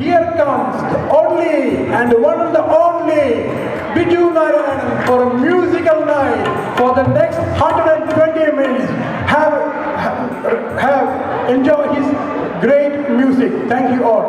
here comes the only and one and the only Biju Narayanan for a musical night for the next 120 minutes. Have enjoy his great music. Thank you all.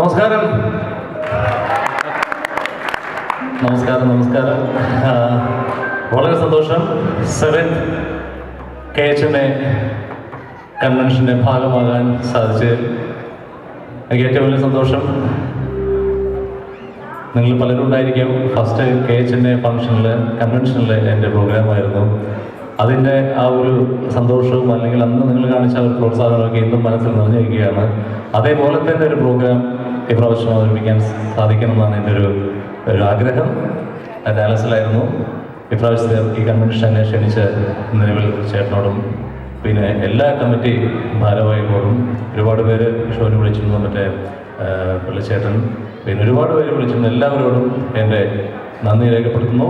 നമസ്കാരം. വളരെ സന്തോഷം 7th KHNA കൺവെൻഷൻ്റെ ഭാഗമാകാൻ സാധിച്ചതിൽ എനിക്ക് ഏറ്റവും വലിയ സന്തോഷം. നിങ്ങൾ പലരും ഉണ്ടായിരിക്കും. ഫസ്റ്റ് KHNA കൺവെൻഷനിൽ എൻ്റെ പ്രോഗ്രാമായിരുന്നു. അതിൻ്റെ ആ ഒരു സന്തോഷവും അല്ലെങ്കിൽ അന്ന് നിങ്ങൾ കാണിച്ച ഒരു പ്രോത്സാഹനമൊക്കെ ഇന്നും മനസ്സിൽ നിറഞ്ഞിരിക്കുകയാണ്. അതേപോലെ തന്നെ ഒരു പ്രോഗ്രാം ഇപ്രാവശ്യം അവതരിപ്പിക്കാൻ സാധിക്കണമെന്നാണ് എൻ്റെ ഒരു ആഗ്രഹം. ഡാലസിലായിരുന്നു. ഇപ്രാവശ്യത്തെ ഈ കൺവെൻഷൻ എന്നെ ക്ഷണിച്ച് നിലവിൽ ചേട്ടനോടും പിന്നെ എല്ലാ കമ്മിറ്റി ഭാരവാഹികളോടും ഒരുപാട് പേര് ഷോന് വിളിച്ചിരുന്നു. മറ്റേ പിള്ളച്ചേട്ടൻ പിന്നെ ഒരുപാട് പേര് വിളിച്ചിരുന്നു. എല്ലാവരോടും എൻ്റെ നന്ദി രേഖപ്പെടുത്തുന്നു.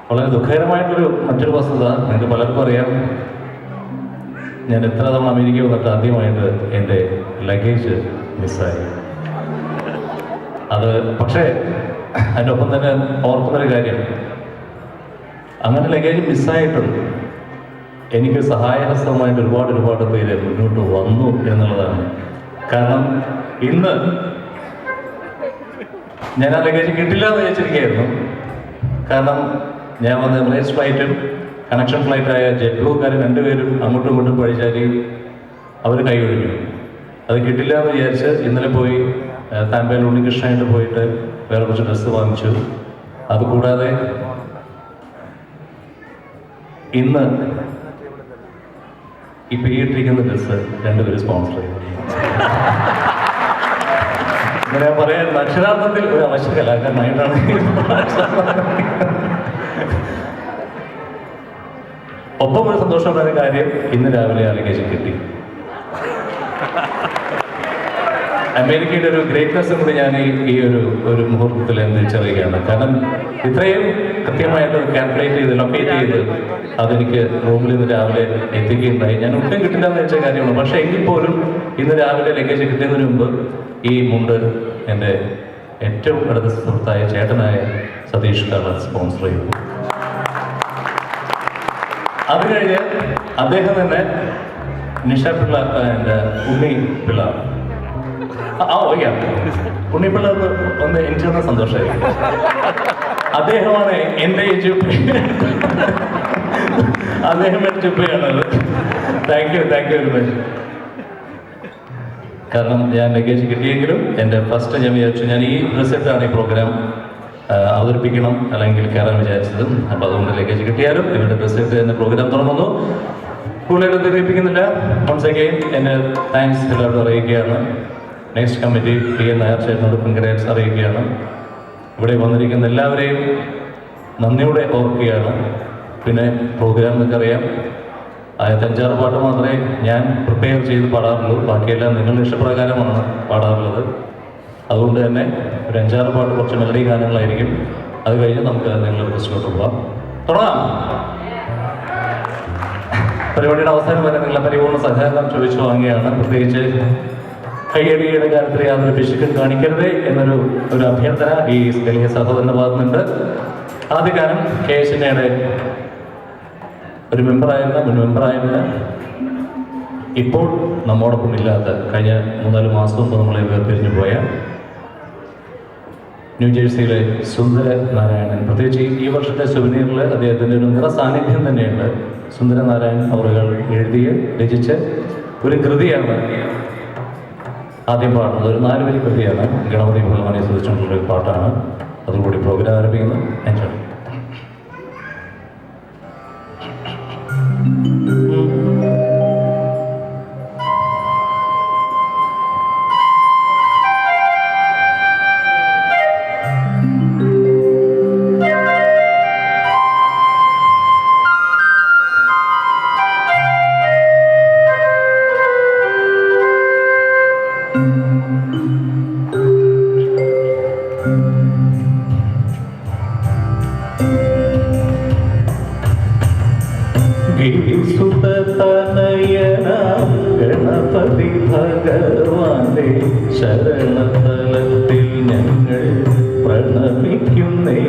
വളരെ ദുഃഖകരമായിട്ടൊരു മറ്റൊരു വസ്തുത നിങ്ങൾക്ക് പലർക്കും അറിയാം. ഞാൻ എത്ര തവണ അമേരിക്ക വന്നിട്ട് ആദ്യമായിട്ട് എൻ്റെ ലഗേജ് മിസ്സായി. അത് പക്ഷേ അതിൻ്റെ ഒപ്പം തന്നെ ഓർക്കുന്നൊരു കാര്യം, അങ്ങനെ ലഗേജ് മിസ്സായിട്ടും എനിക്ക് സഹായഹസ്തമായിട്ട് ഒരുപാട് പേര് മുന്നോട്ട് വന്നു എന്നുള്ളതാണ്. കാരണം ഇന്ന് ഞാൻ ആ ലഗേജ് കിട്ടില്ല എന്ന് വിചാരിച്ചിരിക്കുകയായിരുന്നു. കാരണം ഞാൻ വന്ന എമിറേറ്റ്സ് ഫ്ലൈറ്റും കണക്ഷൻ ഫ്ലൈറ്റായ ജെറ്റ് ബ്ലൂക്കാർ രണ്ടുപേരും അങ്ങോട്ടും ഇങ്ങോട്ടും പഴിച്ചാരി അവർ കൈയൊഴിഞ്ഞു. അത് കിട്ടില്ല എന്ന് വിചാരിച്ച് ഇന്നലെ പോയി താമ്പയിൽ ഉണ്ണികൃഷ്ണനായിട്ട് പോയിട്ട് വേറെ കുറച്ച് ഡ്രസ്സ് വാങ്ങിച്ചു. അതുകൂടാതെ ഇന്ന് ഇപ്പം ഈ ഇട്ടിരിക്കുന്ന ഡ്രസ്സ് രണ്ടുപേരും സ്പോൺസർ ചെയ്തു. ഇങ്ങനെ പറയാൻ അക്ഷരാർത്ഥത്തിൽ ഒരു അവശ്യ കലാകാരനായിട്ടാണ്. ഒപ്പം ഒരു സന്തോഷമായ കാര്യം, ഇന്ന് രാവിലെ ആ ലഗേജ് കിട്ടി. അമേരിക്കയുടെ ഒരു ഗ്രേറ്റ്നെസ്സും കൂടി ഞാൻ ഈ ഒരു മുഹൂർത്തത്തിൽ തിരിച്ചറിയുകയാണ്. കാരണം ഇത്രയും കൃത്യമായിട്ട് കാൽക്കുലേറ്റ് ചെയ്ത് ലൊക്കേറ്റ് ചെയ്ത് അതെനിക്ക് റൂമിൽ ഇന്ന് രാവിലെ എത്തിക്കുകയുണ്ടായി. ഞാൻ ഒട്ടും കിട്ടില്ല എന്ന് വെച്ച കാര്യമാണ്. പക്ഷേ എങ്കിൽ പോലും ഇന്ന് രാവിലെ ലഗേജ് കിട്ടുന്നതിന് മുമ്പ് ഈ മുണ്ട് എൻ്റെ ഏറ്റവും അടുത്ത സുഹൃത്തായ ചേട്ടനായ സതീഷ് കാർഡ് സ്പോൺസർ ചെയ്തു. അത് കഴിഞ്ഞ് അദ്ദേഹം തന്നെ നിഷ പിള്ള എൻ്റെ ഉണ്ണി പിള്ള ഉണ്ണിപ്പിള്ള ഒന്ന് എനിക്ക് തന്നെ സന്തോഷമായി. അദ്ദേഹമാണ് എൻ്റെ ഈ ജുപ്പ, അദ്ദേഹം എൻ്റെ ജുപ്പയാണത്. Thank you very much. കാരണം ഞാൻ ലഗേജ് കിട്ടിയെങ്കിലും എൻ്റെ ഫസ്റ്റ് ഞാൻ വിചാരിച്ചു ഞാൻ ഈ റിസൾട്ടാണ് ഈ പ്രോഗ്രാം അവതരിപ്പിക്കണം അല്ലെങ്കിൽ കയറാൻ വിചാരിച്ചതും. അപ്പോൾ അതുകൊണ്ട് ലഗേജ് കിട്ടിയാലും ഇവരുടെ റിസൾട്ട് എന്ന പ്രോഗ്രാം തുടങ്ങുന്നു. കൂടുതലായിട്ട് തെളിയിപ്പിക്കുന്നില്ല. വൺസ് അഗെയിൻ എന്നെ താങ്ക്സ് എല്ലാവരോടും അറിയിക്കുകയാണ്. നെക്സ്റ്റ് കമ്മിറ്റി PN നായർ ചേട്ടനോട് കൺഗ്രാറ്റ്സ് അറിയിക്കുകയാണ്. ഇവിടെ വന്നിരിക്കുന്ന എല്ലാവരെയും നന്ദിയോടെ ഓർക്കുകയാണ്. പിന്നെ പ്രോഗ്രാം നിങ്ങൾക്കറിയാം, ആദ്യത്തെ 5-6 പാട്ട് മാത്രമേ ഞാൻ പ്രിപ്പയർ ചെയ്ത് പാടാറുള്ളൂ. ബാക്കിയെല്ലാം നിങ്ങളുടെ ഇഷ്ടപ്രകാരമാണ് പാടാറുള്ളത്. അതുകൊണ്ട് തന്നെ ഒരു 5-6 പാട്ട് കുറച്ച് മെലഡി ഗാനങ്ങളായിരിക്കും. അത് കഴിഞ്ഞ് നമുക്ക് നിങ്ങളുടെ റിക്വസ്റ്റിലോട്ട് പോകാം. തുടങ്ങാം. പരിപാടിയുടെ അവസാനം വരെ നിങ്ങളെ പരിപൂർണ്ണ സഹകരണം ചോദിച്ചു വാങ്ങിയാണ്. പ്രത്യേകിച്ച് കയ്യടിയുടെ കാര്യത്തിൽ യാതൊരു പിശുക്കും കാണിക്കരുത് എന്നൊരു അഭ്യർത്ഥന ഈ വലിയ സഹോദരൻ്റെ ഭാഗത്തുനിന്നുണ്ട്. ആദ്യ ഗാനം KHNAയുടെ ഒരു മുൻ മെമ്പറായിരുന്ന ഇപ്പോൾ നമ്മോടൊപ്പം ഇല്ലാത്ത കഴിഞ്ഞ 3-4 മാസം മുമ്പ് നമ്മളെ വേർപിരിഞ്ഞു പോയ ന്യൂജേഴ്സിയിലെ സുന്ദര നാരായണൻ, പ്രത്യേകിച്ച് ഈ വർഷത്തെ സുവനീറിൽ അദ്ദേഹത്തിൻ്റെ ഒരു നിറ സാന്നിധ്യം തന്നെയുണ്ട്. സുന്ദര നാരായണൻ അവരുകൾ എഴുതിയ രചിച്ച ഒരു കൃതിയാണ് ആദ്യം പാടുന്നത്. ഒരു 4 വരി കൃതിയാണ്. ഗണപതി ഭഗവാനെ സ്തുതിച്ചുകൊണ്ടുള്ളൊരു പാട്ടാണ്. അതുകൂടി പ്രോഗ്രാം ആരംഭിക്കുന്നു. എൻജോയ്. ഗണപതി ഭഗവാന്റെ ശരണതലത്തിൽ ഞങ്ങൾ പ്രണമിക്കുന്നേ.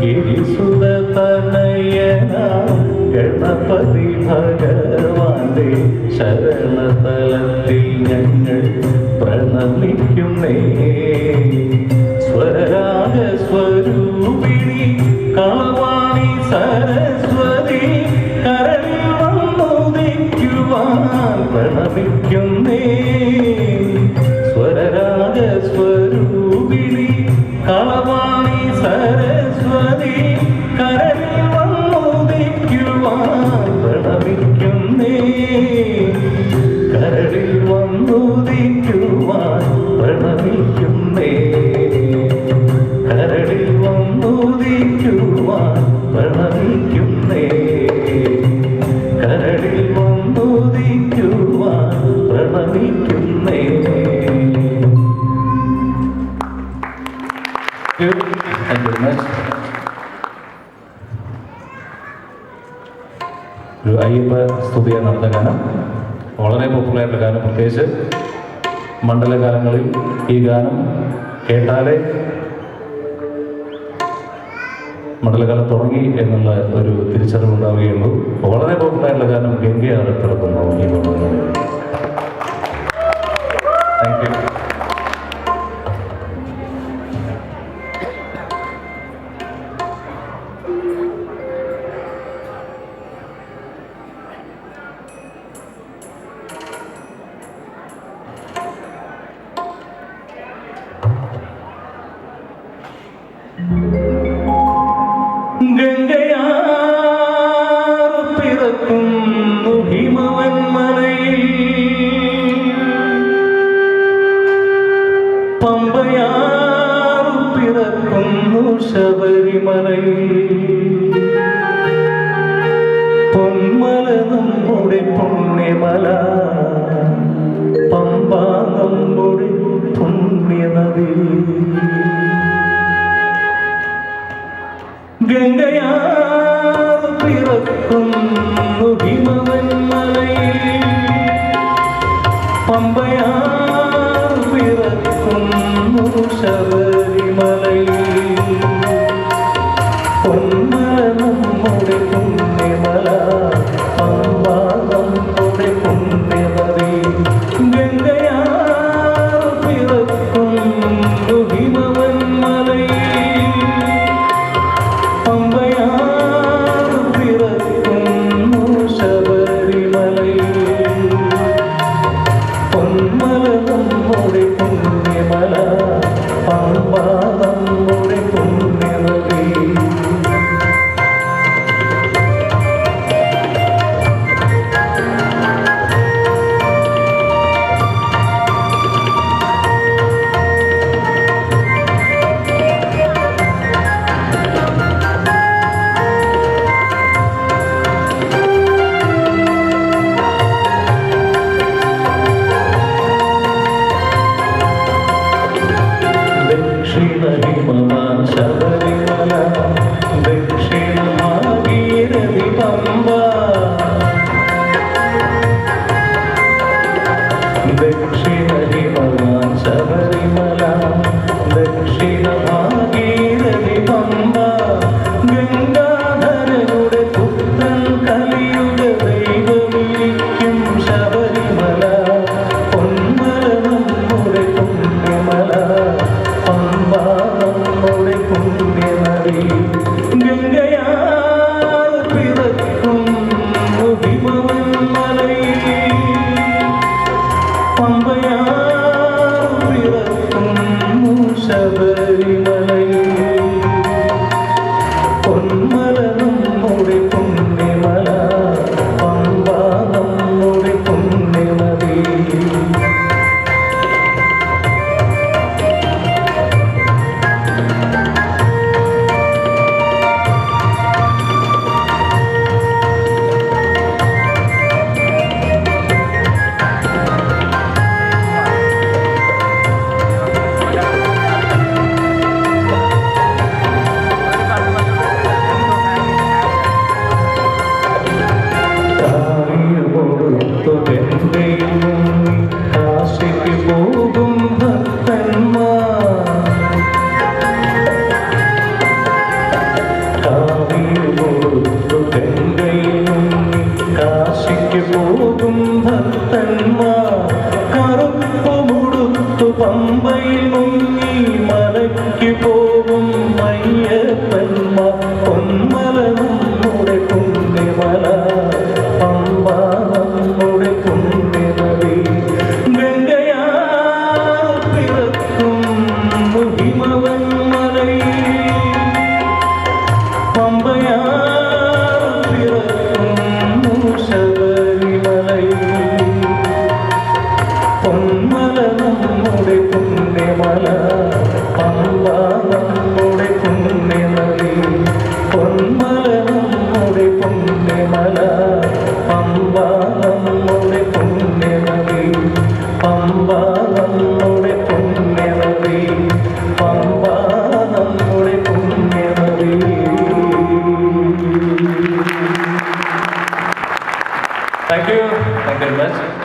ഗിരിസുതനയന ഗണപതി ഭഗവാന്റെ ശരണതലത്തിൽ ഞങ്ങൾ പ്രണമിക്കുന്നേ. സ്വരരാഗ സ്വരൂപിണി കളവാണി സരസ്വതി കരളിൽ വന്നുദിക്കുവാൻ പ്രണമിക്കുന്നേ. സ്വരരാഗ സ്വരൂപിണി കളവാണി സരസ്വതി കരളിൽ വന്നുദിക്കുവാൻ പ്രണമിക്കുന്നേ. കരളിൽ വന്നുദിക്കുവാൻ പ്രണമിക്കുന്നേ. കരളിൽ വന്നുദിക്കുവാൻ പ്രണമിക്കുന്നേ. കരളിൽ വന്നുദിക്കുവാൻ പ്രണമിക്കുന്നേ. ഒരു അയ്യപ്പ സ്തുതിയ നടന്ന ഗാനം, വളരെ പോപ്പുലറായിട്ടുള്ള ഗാനം. പ്രത്യേകിച്ച് മണ്ഡലകാലങ്ങളിൽ ഈ ഗാനം കേട്ടാലേ മണ്ഡലകാലം തുടങ്ങി എന്നുള്ള ഒരു തിരിച്ചറിവുണ്ടാവുകയുള്ളൂ. വളരെ പോപ്പുലറായിട്ടുള്ള ഗാനം ഗംഗയാറ് കിടക്കുന്നു ഈ തോന്നുന്നു. Thank you. ഗംഗയാറ് പിറക്കുന്നു ഹിമവൻ മലയിൽ, പമ്പയാറ് പിറക്കുന്നു ശബരിമലയിൽ. പൊന്മല നമ്മുടെ പുണ്യമല, പമ്പ നമ്മുടെ പുണ്യനദി. ഗംഗയാറ് പിറക്കുന്നു ഹിമവൻ മലയിൽ, പമ്പയാറ് പിറക്കുന്നു ശബരിമലയിൽ. പൊന്മല നമ്മുടെ പുണ്യമല, പമ്പ നമ്മുടെ പുണ്യനദി. ഗംഗയാറ് പിറക്കുന്നു ഹിമവൻ മലയിൽ, പമ്പയാറ് പിറക്കുന്നു ശബരിമലയിൽ. പൊന്മല നമ്മുടെ പുണ്യമല, പമ്പ നമ്മുടെ പുണ്യനദി. ദക്ഷിണഹിമവാൻ ശബരിമല, ദക്ഷിണഭാഗീരഥി പമ്പ. ദക്ഷിണഹിമവാൻ ശബരിമല, ദക്ഷിണഭാഗീരഥി പമ്പ. ഗംഗാധരനുടെ പുത്രൻ കലിയുഗ ദൈവമിരിക്കും പമ്പയാർ പിറക്കുന്നു ശബരിമലയിൽ പൊന്മല നമ്മുടെ പുണ്യമല പമ്പ നമ്മുടെ പുണ്യമതി കാശിക്ക് പോകും ഭക്തന്മാർ കാവിയൊടുത്തു ഗംഗയും കാശിക്ക് പോകും ഭക്തന്മാർ കറുപ്പു മുടുത്തു പമ്പയിൽ മുങ്ങി മലയ്ക്ക് പോകും അയ്യപ്പന്മാർ പൊന്മല നമ്മുടെ പുണ്യമല പമ്പ നമ്മുടെ പുണ്യമതി ഗംഗയാ പിറക്കുന്നു ഹിമവന്മലയിൽ പമ്പയാ പിറക്കുന്നു ശബരിമലയിൽ പൊന്മല നമ്മുടെ പുണ്യമല പമ്പ നമ്മുടെ പുണ്യമതി പൊന്മല നമ്മുടെ പുണ്യമല പമ്പ നമ്മുടെ പുണ്യമതി പമ്പ നമ്മുടെ പുണ്യമതി പമ്പ നമ്മുടെ പുണ്യമതി. Thank you very much.